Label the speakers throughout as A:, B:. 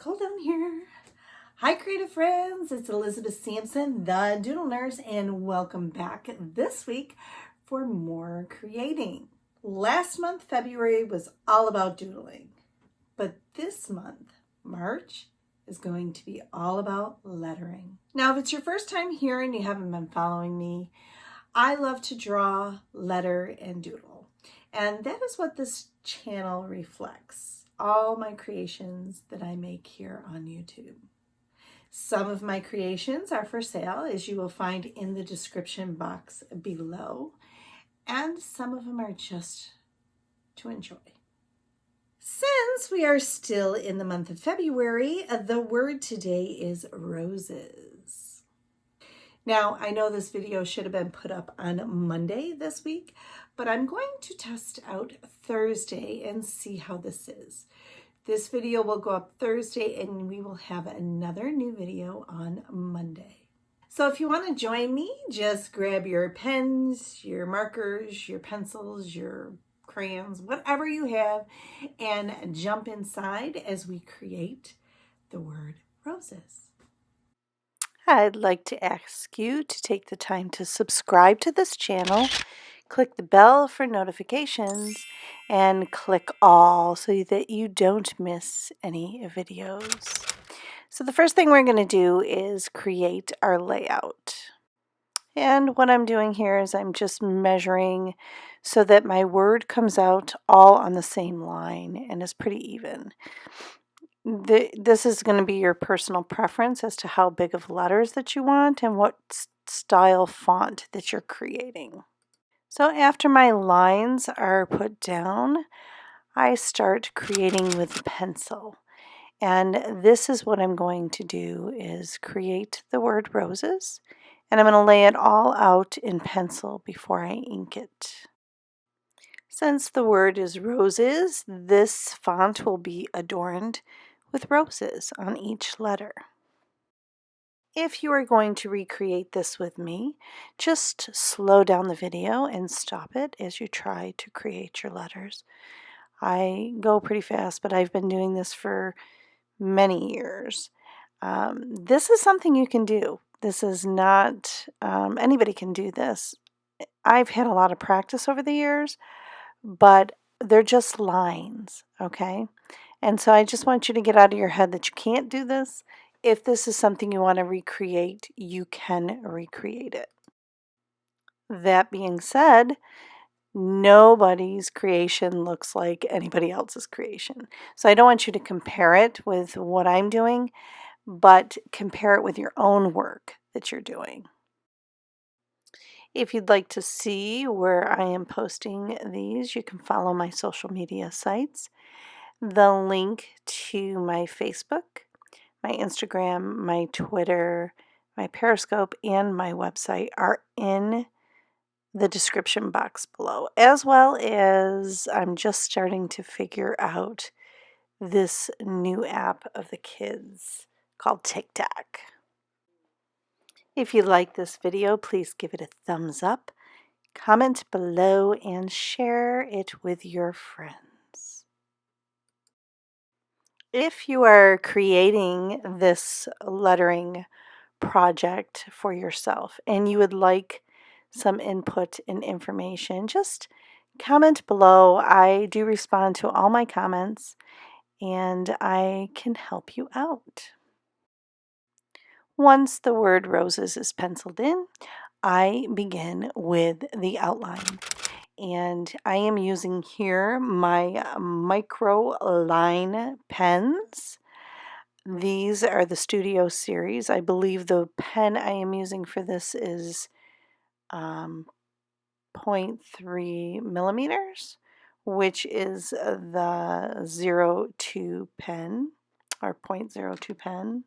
A: Hold on here. Hi, creative friends. It's Elizabeth Sampson, the Doodle Nurse, and welcome back this week for more creating. Last month, February, was all about doodling, but this month, March, is going to be all about lettering. Now, if it's your first time here and you haven't been following me, I love to draw, letter, and doodle. And that is what this channel reflects. All my creations that I make here on YouTube. Some of my creations are for sale, as you will find in the description box below. And some of them are just to enjoy. Since we are still in the month of February, the word today is roses. Now, I know this video should have been put up on Monday this week, but I'm going to test out Thursday and see how this is. This video will go up Thursday and we will have another new video on Monday. So if you want to join me, just grab your pens, your markers, your pencils, your crayons, whatever you have, and jump inside as we create the word roses. I'd like to ask you to take the time to subscribe to this channel, click the bell for notifications, and click all so that you don't miss any videos. So the first thing we're going to do is create our layout. And what I'm doing here is I'm just measuring so that my word comes out all on the same line and is pretty even. This is going to be your personal preference as to how big of letters that you want and what style font that you're creating. So after my lines are put down, I start creating with pencil. And this is what I'm going to do is create the word roses. And I'm going to lay it all out in pencil before I ink it. Since the word is roses, this font will be adorned with roses on each letter. If you are going to recreate this with me, just slow down the video and stop it as you try to create your letters. I go pretty fast, but I've been doing this for many years. This is something you can do. This is not, anybody can do this. I've had a lot of practice over the years, but they're just lines, okay? And so I just want you to get out of your head that you can't do this. If this is something you want to recreate, you can recreate it. That being said, nobody's creation looks like anybody else's creation. So I don't want you to compare it with what I'm doing, but compare it with your own work that you're doing. If you'd like to see where I am posting these, you can follow my social media sites. The link to my Facebook, my Instagram, my Twitter, my Periscope, and my website are in the description box below, as well as I'm just starting to figure out this new app of the kids called TikTok. If you like this video, please give it a thumbs up, comment below, and share it with your friends. If you are creating this lettering project for yourself and you would like some input and information, just comment below. I do respond to all my comments and I can help you out. Once the word roses is penciled in, I begin with the outline. And I am using here my micro line pens. These are the Studio series. I believe the pen I am using for this is 0.3 millimeters, which is the 02 pen or 0.02 pen.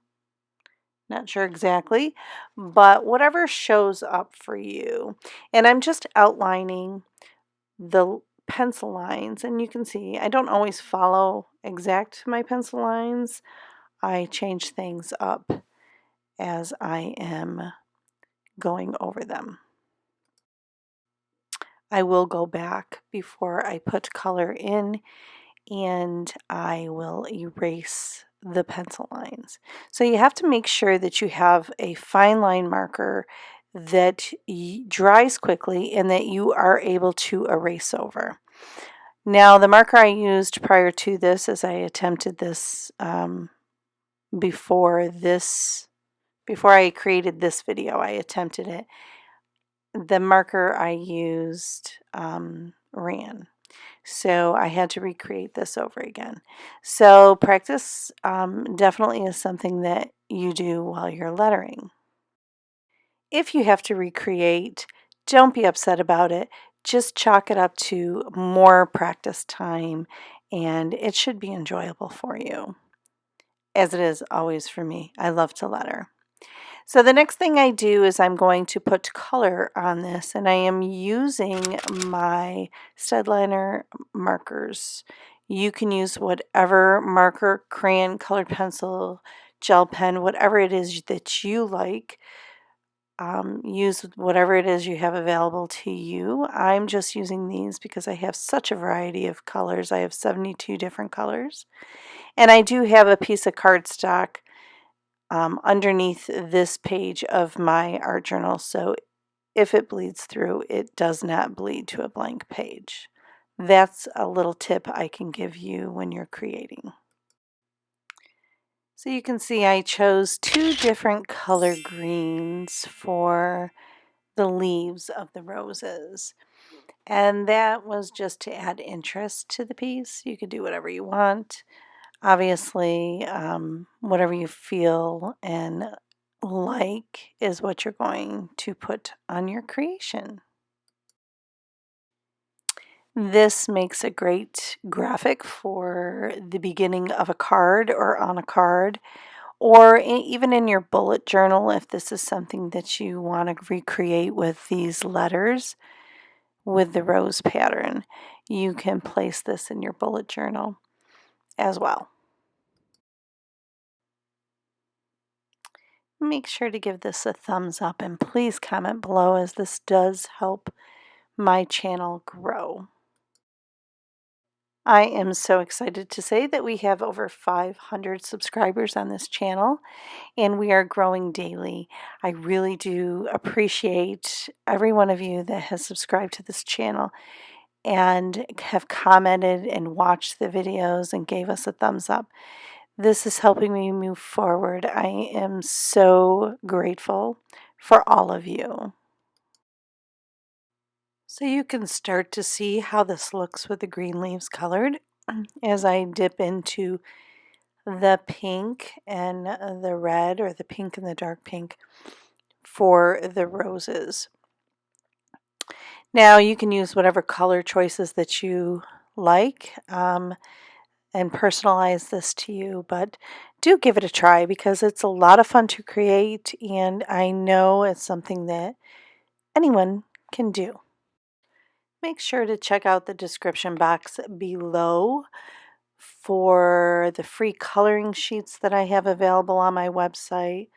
A: Not sure exactly, but whatever shows up for you. And I'm just outlining the pencil lines, and you can see I don't always follow exact my pencil lines. I change things up as I am going over them. I will go back before I put color in and I will erase the pencil lines. So you have to make sure that you have a fine line marker that dries quickly and that you are able to erase over. Now, the marker I used prior to this, as I attempted this before I created this video, I attempted it. The marker I used ran. So I had to recreate this over again. So practice definitely is something that you do while you're lettering. If you have to recreate, don't be upset about it. Just chalk it up to more practice time and it should be enjoyable for you, as it is always for me. I love to letter. So the next thing I do is I'm going to put color on this, and I am using my Stedliner markers. You can use whatever marker, crayon, colored pencil, gel pen, whatever it is that you like. Use whatever it is you have available to you. I'm just using these because I have such a variety of colors. I have 72 different colors. And I do have a piece of cardstock underneath this page of my art journal, so if it bleeds through, it does not bleed to a blank page. That's a little tip I can give you when you're creating. So you can see I chose two different color greens for the leaves of the roses. And that was just to add interest to the piece. You could do whatever you want. Obviously, whatever you feel and like is what you're going to put on your creation. This makes a great graphic for the beginning of a card or on a card, or even in your bullet journal if this is something that you want to recreate with these letters with the rose pattern. You can place this in your bullet journal as well. Make sure to give this a thumbs up and please comment below, as this does help my channel grow. I am so excited to say that we have over 500 subscribers on this channel and we are growing daily. I really do appreciate every one of you that has subscribed to this channel and have commented and watched the videos and gave us a thumbs up. This is helping me move forward. I am so grateful for all of you. So you can start to see how this looks with the green leaves colored as I dip into the pink and the red, or the pink and the dark pink for the roses. Now you can use whatever color choices that you like and personalize this to you, but do give it a try because it's a lot of fun to create and I know it's something that anyone can do. Make sure to check out the description box below for the free coloring sheets that I have available on my website.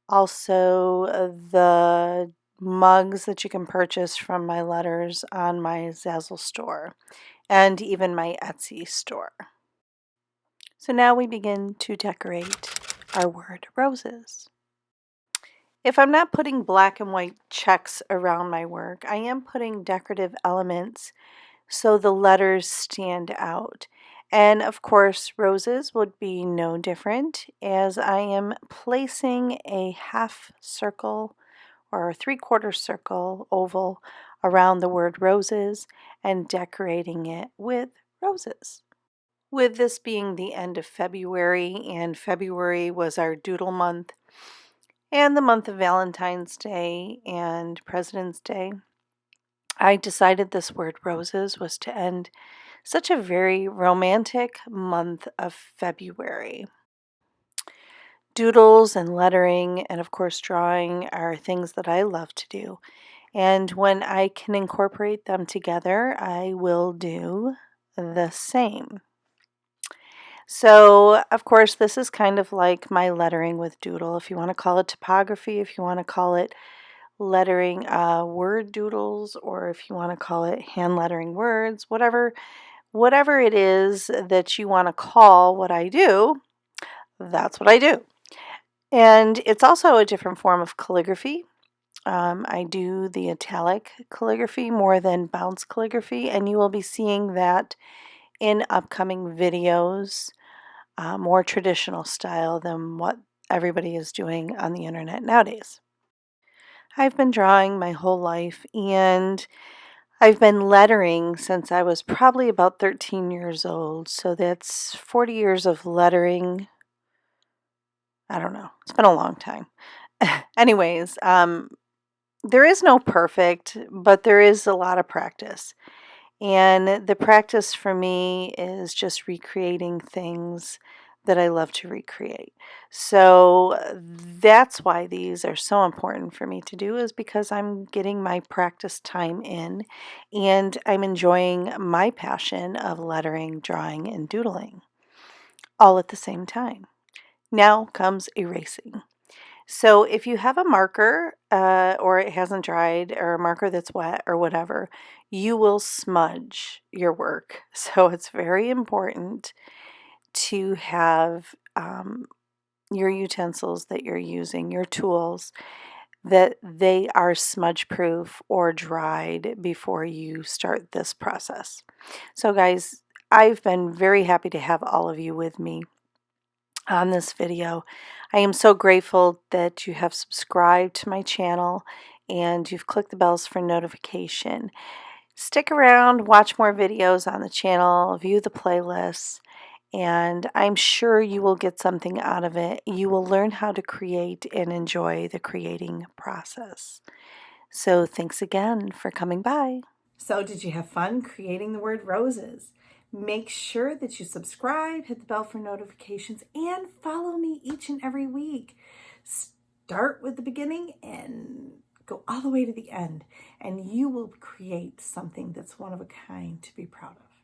A: Also, the mugs that you can purchase from my letters on my Zazzle store, and even my Etsy store. So now we begin to decorate our word roses. If I'm not putting black and white checks around my work, I am putting decorative elements so the letters stand out. And of course, roses would be no different, as I am placing a half circle or a 3/4 circle oval around the word roses and decorating it with roses. With this being the end of February, and February was our doodle month and the month of Valentine's Day and President's Day, I decided this word roses was to end such a very romantic month of February. Doodles and lettering and of course drawing are things that I love to do. And when I can incorporate them together, I will do the same. So, of course, this is kind of like my lettering with Doodle. If you want to call it typography, if you want to call it lettering word doodles, or if you want to call it hand lettering words, whatever it is that you want to call what I do, that's what I do. And it's also a different form of calligraphy. I do the italic calligraphy more than bounce calligraphy, and you will be seeing that in upcoming videos, more traditional style than what everybody is doing on the internet nowadays. I've been drawing my whole life, and I've been lettering since I was probably about 13 years old, so that's 40 years of lettering. I don't know. It's been a long time. Anyways, there is no perfect, but there is a lot of practice. And the practice for me is just recreating things that I love to recreate. So that's why these are so important for me to do, is because I'm getting my practice time in and I'm enjoying my passion of lettering, drawing, and doodling all at the same time. Now comes erasing. So if you have a marker or it hasn't dried, or a marker that's wet or whatever, you will smudge your work. So it's very important to have your utensils that you're using, your tools, that they are smudge proof or dried before you start this process. So guys, I've been very happy to have all of you with me on this video. I am so grateful that you have subscribed to my channel and you've clicked the bells for notification. Stick around, watch more videos on the channel, view the playlists, and I'm sure you will get something out of it. You will learn how to create and enjoy the creating process. So thanks again for coming by. So did you have fun creating the word roses? Make sure that you subscribe, hit the bell for notifications, and follow me each and every week. Start with the beginning and go all the way to the end, and you will create something that's one of a kind to be proud of.